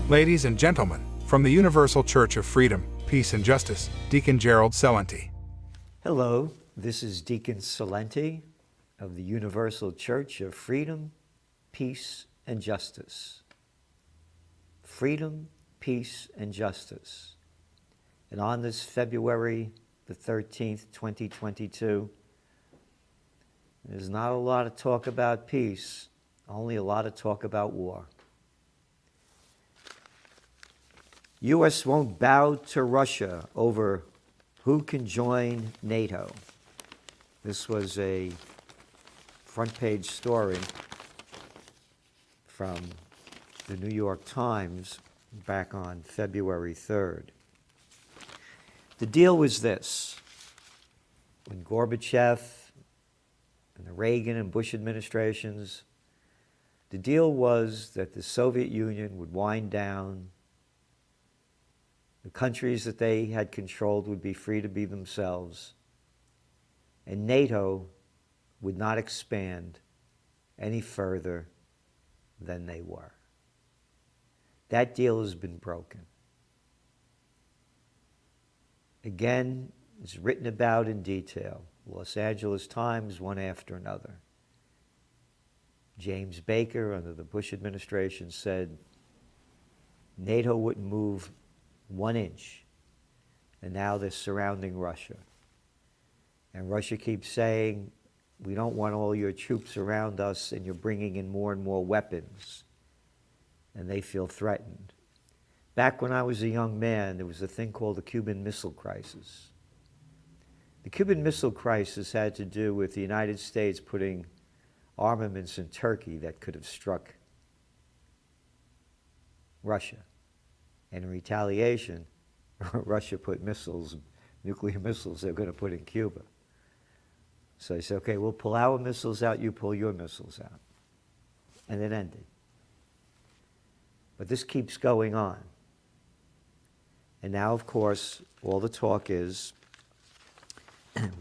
Ladies and gentlemen, from the Universal Church of Freedom, Peace and Justice, Deacon Gerald Celente. Hello, this is Deacon Celente of the Universal Church of Freedom, Peace and Justice. Freedom, peace, and justice. And on this February the 13th, 2022, there's not a lot of talk about peace, only a lot of talk about war. U.S. won't bow to Russia over who can join NATO. This was a front page story from the New York Times back on February 3rd. The deal was this: when Gorbachev and the Reagan and Bush administrations, the deal was that the Soviet Union would wind down. The countries that they had controlled would be free to be themselves, and NATO would not expand any further than they were. That deal has been broken. Again, it's written about in detail. Los Angeles Times, one after another. James Baker, under the Bush administration, said NATO wouldn't move 1 inch, and now they're surrounding Russia. And Russia keeps saying, we don't want all your troops around us, and you're bringing in more and more weapons. And they feel threatened. Back when I was a young man, there was a thing called the Cuban Missile Crisis. The Cuban Missile Crisis had to do with the United States putting armaments in Turkey that could have struck Russia. And in retaliation, Russia put missiles, nuclear missiles, they're going to put in Cuba. So they said, okay, we'll pull our missiles out, you pull your missiles out. And it ended. But this keeps going on. And now, of course, all the talk is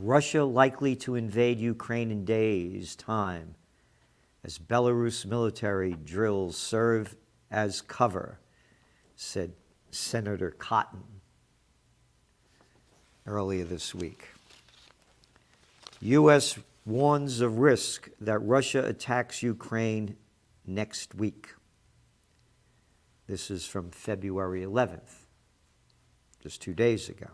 Russia likely to invade Ukraine in days' time as Belarus military drills serve as cover, said Senator Cotton earlier this week. U.S. warns of risk that Russia attacks Ukraine next week. This is from February 11th, just 2 days ago.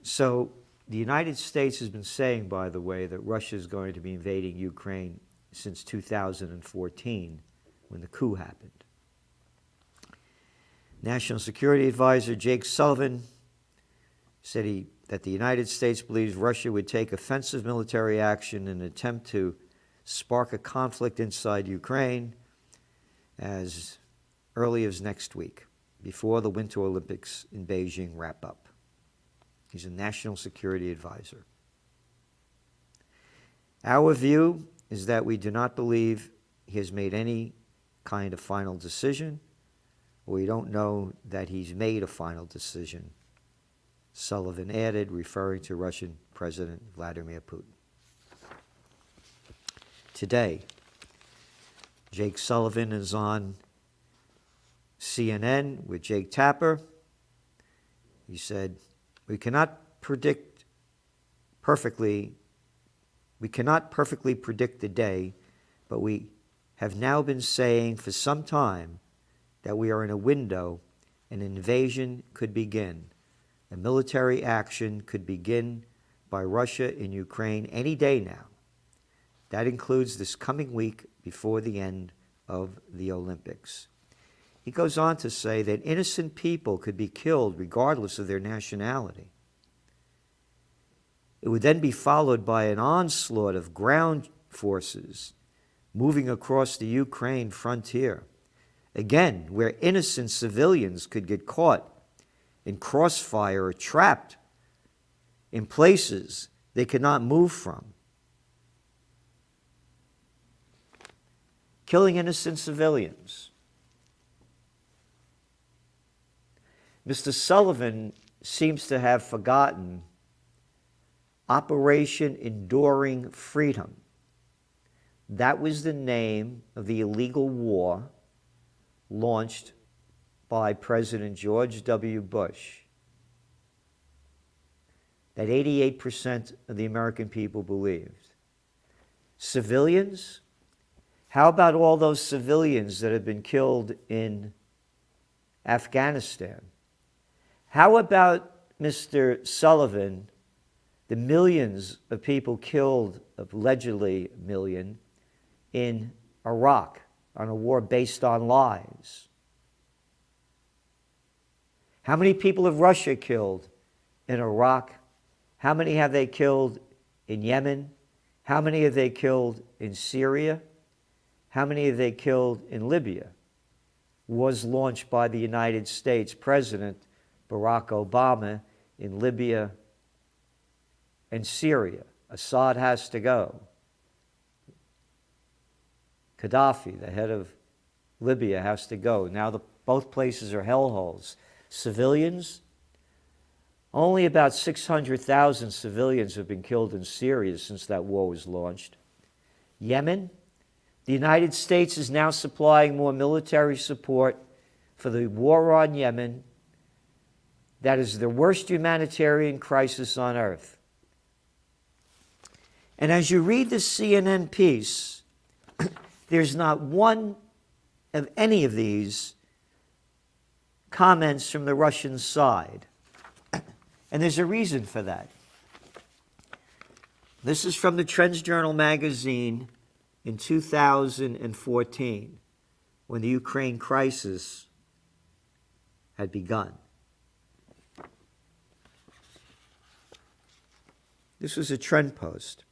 So the United States has been saying, by the way, that Russia is going to be invading Ukraine since 2014, when the coup happened. National Security Advisor Jake Sullivan said that the United States believes Russia would take offensive military action in an attempt to spark a conflict inside Ukraine as early as next week, before the Winter Olympics in Beijing wrap up. He's a National Security Advisor. Our view is that we do not believe he has made any kind of final decision, or we don't know that he's made a final decision, Sullivan added, referring to Russian President Vladimir Putin. Today, Jake Sullivan is on CNN with Jake Tapper. He said, we cannot perfectly predict the day, but we have now been saying for some time that we are in a window. An invasion could begin. A military action could begin by Russia in Ukraine any day now. That includes this coming week before the end of the Olympics. He goes on to say that innocent people could be killed regardless of their nationality. It would then be followed by an onslaught of ground forces moving across the Ukraine frontier, again, where innocent civilians could get caught in crossfire or trapped in places they could not move from. Killing innocent civilians. Mr. Sullivan seems to have forgotten Operation Enduring Freedom. That was the name of the illegal war launched by President George W. Bush that 88% of the American people believed. Civilians? How about all those civilians that have been killed in Afghanistan? How about, Mr. Sullivan, the millions of people killed, allegedly a million, in Iraq on a war based on lies? How many people have Russia killed in Iraq? How many have they killed in Yemen? How many have they killed in Syria? How many have they killed in Libya? Was launched by the United States President Barack Obama in Libya and Syria. Assad has to go. Gaddafi, the head of Libya, has to go. Now both places are hellholes. Civilians? Only about 600,000 civilians have been killed in Syria since that war was launched. Yemen? The United States is now supplying more military support for the war on Yemen. That is the worst humanitarian crisis on earth. And as you read the CNN piece, there's not one of any of these comments from the Russian side. And there's a reason for that. This is from the Trends Journal magazine in 2014, when the Ukraine crisis had begun. This was a trend post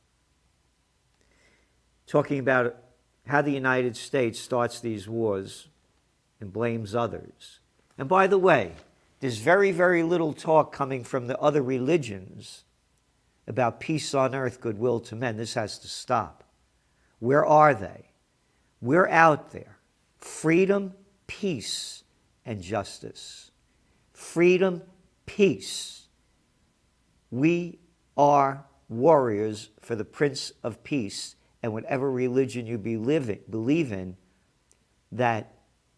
talking about how the United States starts these wars and blames others. And by the way, there's very, very little talk coming from the other religions about peace on earth, goodwill to men. This has to stop. Where are they? We're out there. Freedom, peace, and justice. Freedom, peace. We are warriors for the Prince of Peace, and whatever religion you believe in, that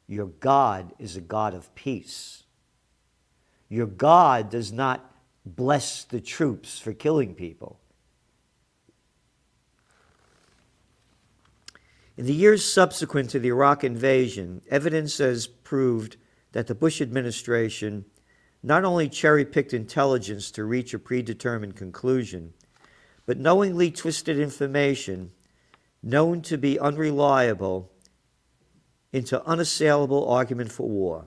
your God is a God of peace. Your God does not bless the troops for killing people. In the years subsequent to the Iraq invasion, evidence has proved that the Bush administration not only cherry-picked intelligence to reach a predetermined conclusion, but knowingly twisted information known to be unreliable into unassailable argument for war.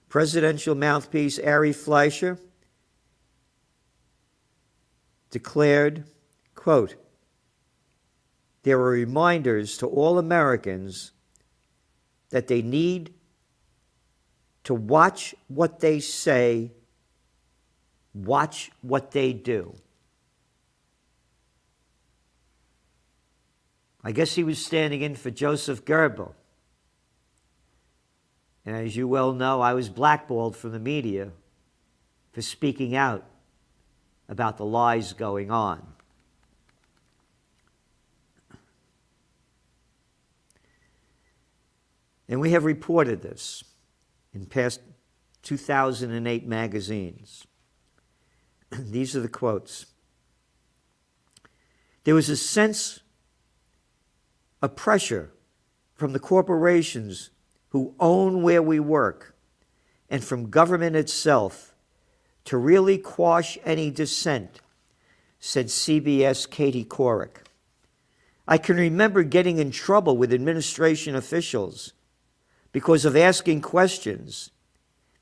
Presidential mouthpiece Ari Fleischer declared, quote, "There are reminders to all Americans that they need to watch what they say, watch what they do." I guess he was standing in for Joseph Goebbels. And as you well know, I was blackballed from the media for speaking out about the lies going on. And we have reported this in past 2008 magazines. These are the quotes. There was a sense of pressure from the corporations who own where we work and from government itself to really quash any dissent, said CBS Katie Couric. I can remember getting in trouble with administration officials because of asking questions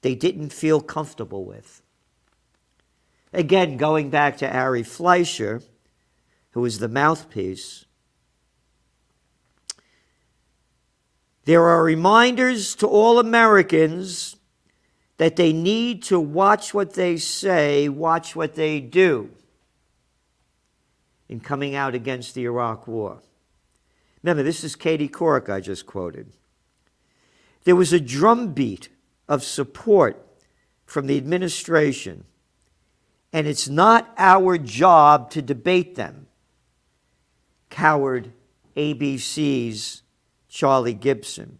they didn't feel comfortable with. Again, going back to Ari Fleischer, who was the mouthpiece, there are reminders to all Americans that they need to watch what they say, watch what they do in coming out against the Iraq War. Remember, this is Katie Couric I just quoted. There was a drumbeat of support from the administration, and it's not our job to debate them. coward ABC's Charlie Gibson.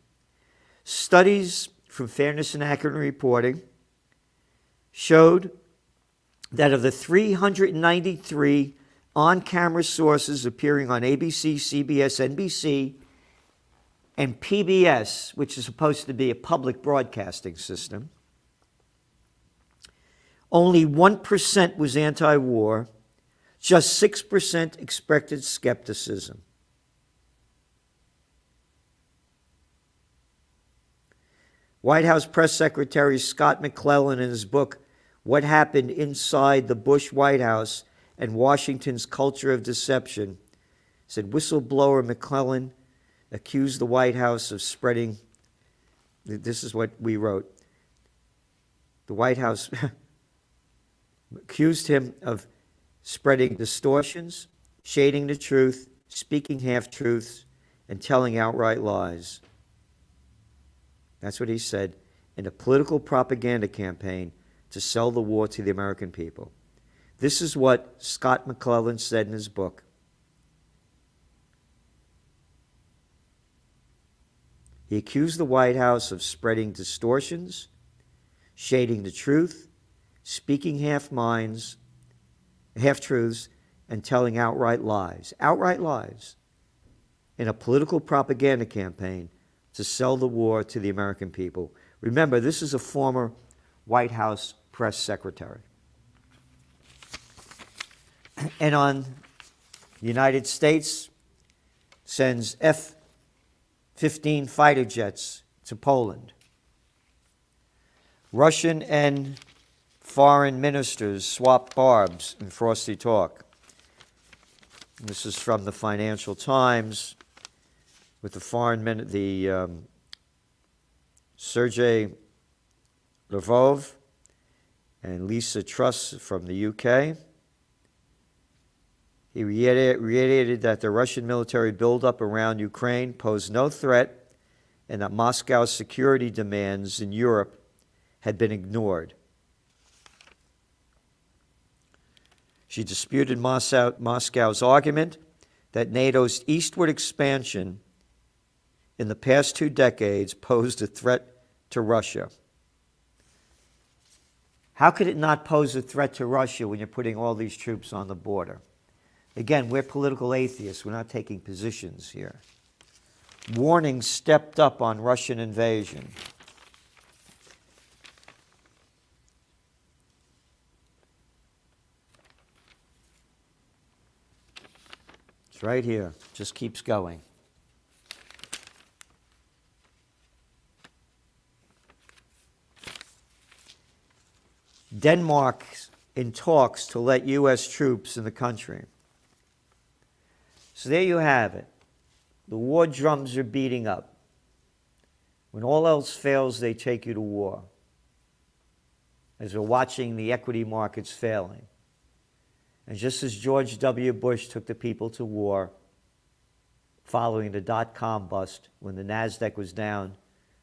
Studies from Fairness and Accurate Reporting showed that of the 393 on-camera sources appearing on ABC, CBS, NBC, and PBS, which is supposed to be a public broadcasting system, only 1% was anti-war, just 6% expressed skepticism. White House Press Secretary Scott McClellan, in his book, What Happened Inside the Bush White House and Washington's Culture of Deception, said whistleblower McClellan accused the White House of spreading, this is what we wrote, the White House accused him of spreading distortions, shading the truth, speaking half-truths, and telling outright lies. That's what he said, in a political propaganda campaign to sell the war to the American people. This is what Scott McClellan said in his book. He accused the White House of spreading distortions, shading the truth, speaking half-truths, and telling outright lies in a political propaganda campaign to sell the war to the American people. Remember, this is a former White House press secretary. And on the United States sends F-15 fighter jets to Poland. Russian and foreign ministers swap barbs in frosty talk. This is from the Financial Times with the Sergei Lavrov and Lisa Truss from the UK. He reiterated that the Russian military buildup around Ukraine posed no threat and that Moscow's security demands in Europe had been ignored. She disputed Moscow's argument that NATO's eastward expansion in the past 2 decades posed a threat to Russia. How could it not pose a threat to Russia when you're putting all these troops on the border? Again, we're political atheists. We're not taking positions here. Warnings stepped up on Russian invasion. It's right here. Just keeps going. Denmark in talks to let U.S. troops in the country. So there you have it. The war drums are beating up. When all else fails, they take you to war. As we're watching the equity markets failing. And just as George W. Bush took the people to war following the dot-com bust when the NASDAQ was down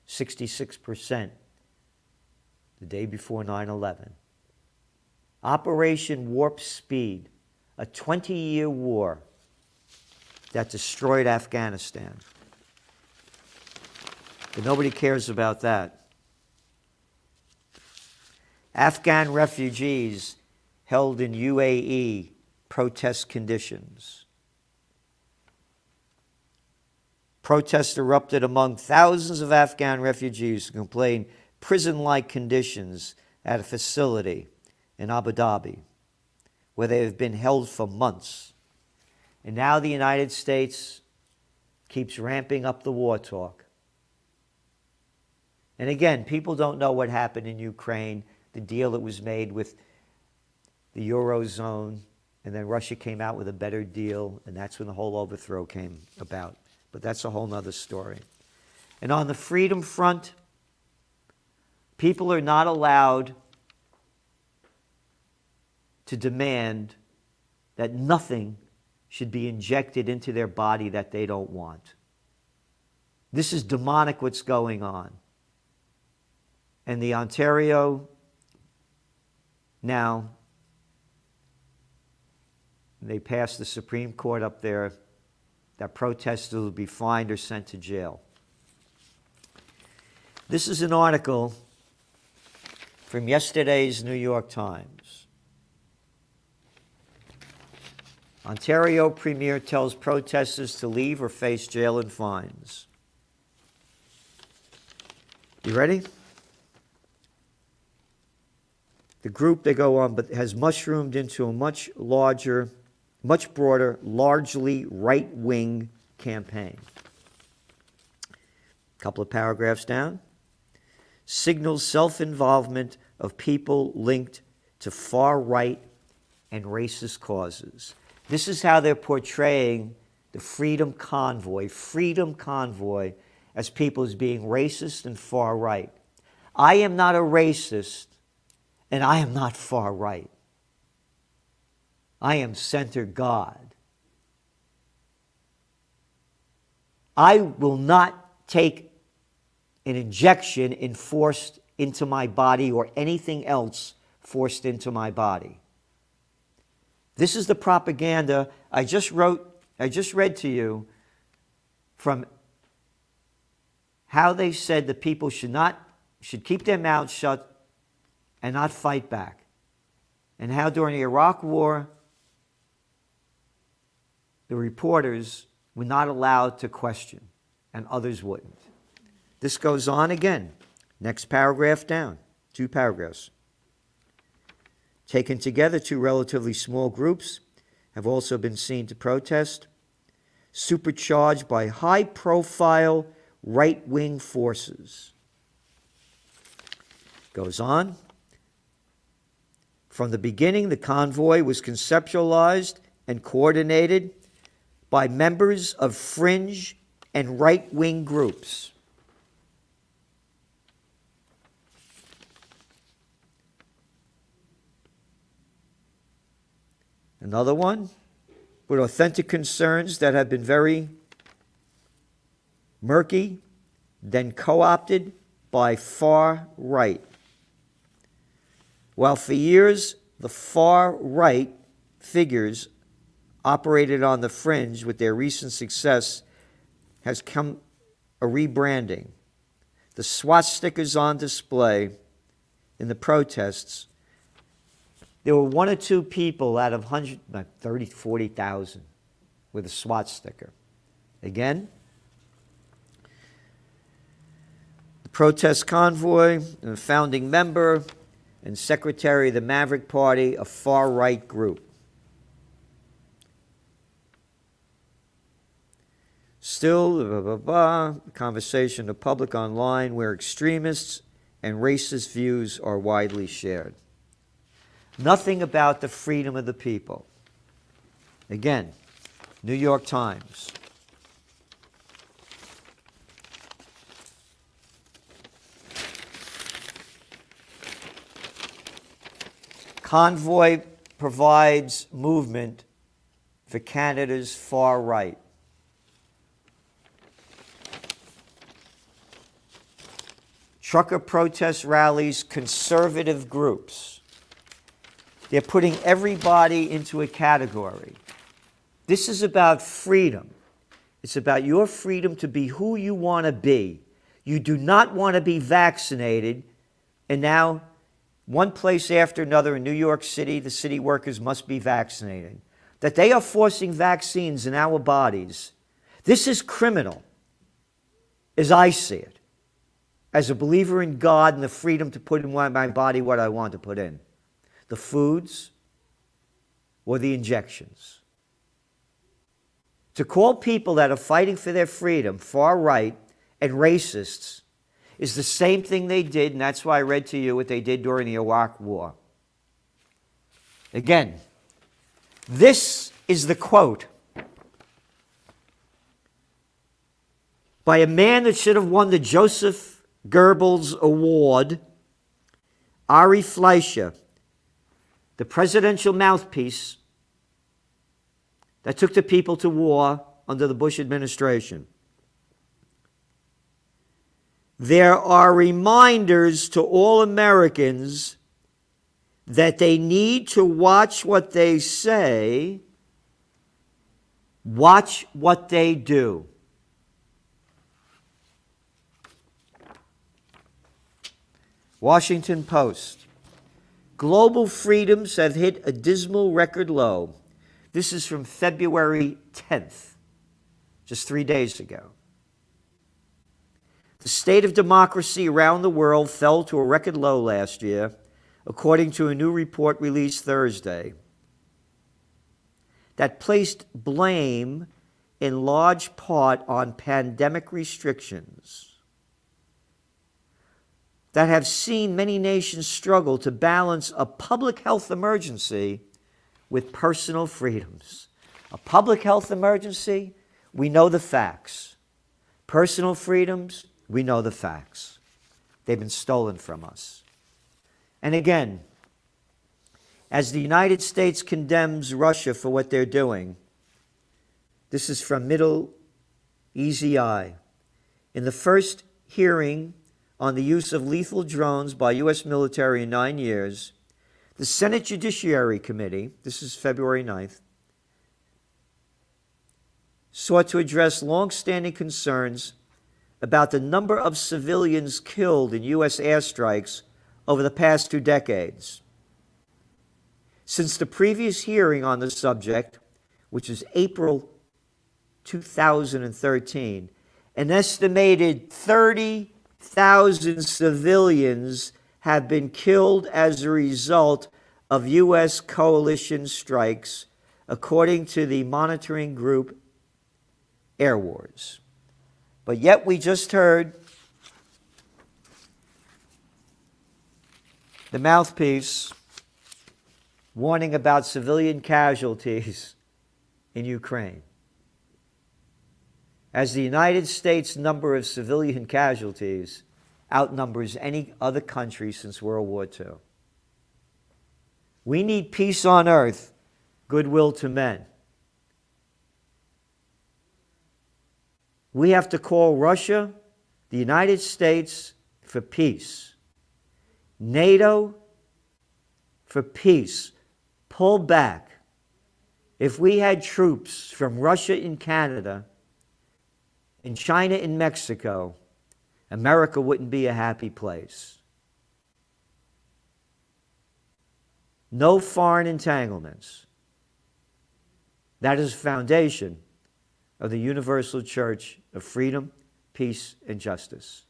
66% the day before 9/11. Operation Warp Speed, a 20-year war that destroyed Afghanistan. But nobody cares about that. Afghan refugees held in UAE protest conditions. Protests erupted among thousands of Afghan refugees who complained prison-like conditions at a facility in Abu Dhabi, where they have been held for months. And now the United States keeps ramping up the war talk. And again, people don't know what happened in Ukraine, the deal that was made with the Eurozone, and then Russia came out with a better deal, and that's when the whole overthrow came about. But that's a whole nother story. And on the freedom front, people are not allowed to demand that nothing should be injected into their body that they don't want. This is demonic what's going on. And the Ontario now, they passed the Supreme Court up there that protesters will be fined or sent to jail. This is an article from yesterday's New York Times. Ontario Premier tells protesters to leave or face jail and fines. You ready? The group, they go on, but has mushroomed into a much larger, much broader, largely right-wing campaign. A couple of paragraphs down. Signals self-involvement of people linked to far-right and racist causes. This is how they're portraying the Freedom Convoy as people as being racist and far-right. I am not a racist, and I am not far-right. I am center God. I will not take an injection enforced into my body or anything else forced into my body. This is the propaganda I just read to you from how they said that people should keep their mouths shut and not fight back. And how during the Iraq War, the reporters were not allowed to question, and others wouldn't. This goes on again. Next paragraph down, 2 paragraphs. Taken together, 2 relatively small groups have also been seen to protest, supercharged by high-profile right-wing forces. Goes on. From the beginning, the convoy was conceptualized and coordinated by members of fringe and right-wing groups. Another one, with authentic concerns that have been very murky, then co-opted by far right. While for years the far right figures operated on the fringe, with their recent success has come a rebranding. The swastikas on display in the protests, there were 1 or 2 people out of 30, 40,000 with a swastika. Again, the protest convoy, and a founding member and secretary of the Maverick Party, a far-right group. Still, conversation in public online where extremists and racist views are widely shared. Nothing about the freedom of the people. Again, New York Times. Convoy provides movement for Canada's far right. Trucker protest rallies, conservative groups. They're putting everybody into a category. This is about freedom. It's about your freedom to be who you want to be. You do not want to be vaccinated, and now one place after another in New York City, the city workers must be vaccinated. That they are forcing vaccines in our bodies. This is criminal, as I see it, as a believer in God and the freedom to put in my body what I want to put in. The foods or the injections. To call people that are fighting for their freedom far right and racists is the same thing they did, and that's why I read to you what they did during the Iraq War. Again, this is the quote by a man that should have won the Joseph Goebbels Award, Ari Fleischer, the presidential mouthpiece that took the people to war under the Bush administration. There are reminders to all Americans that they need to watch what they say Watch what they do. Washington Post. Global freedoms have hit a dismal record low. This is from February 10th, just 3 days ago. The state of democracy around the world fell to a record low last year, according to a new report released Thursday that placed blame in large part on pandemic restrictions that have seen many nations struggle to balance a public health emergency with personal freedoms. A public health emergency, we know the facts. Personal freedoms, we know the facts. They've been stolen from us. And again, as the United States condemns Russia for what they're doing, this is from Middle Easy Eye. In the first hearing on the use of lethal drones by U.S. military in 9 years, the Senate Judiciary Committee, this is February 9th, sought to address long-standing concerns about the number of civilians killed in U.S. airstrikes over the past 2 decades. Since the previous hearing on the subject, which is April 2013, an estimated 30,000 civilians have been killed as a result of U.S. coalition strikes, according to the monitoring group Air Wars. But yet we just heard the mouthpiece warning about civilian casualties in Ukraine, as the United States' number of civilian casualties outnumbers any other country since World War II. We need peace on earth, goodwill to men. We have to call Russia, the United States, for peace. NATO for peace. Pull back. If we had troops from Russia and Canada, in China and Mexico, America wouldn't be a happy place. No foreign entanglements. That is the foundation of the universal church of freedom, peace, and justice.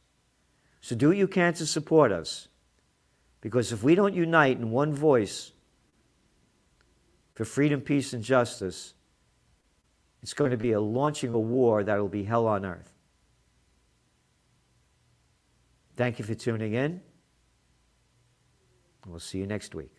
So do what you can to support us, because if we don't unite in one voice for freedom, peace, and justice, it's going to be a launching a war that will be hell on earth. Thank you for tuning in. We'll see you next week.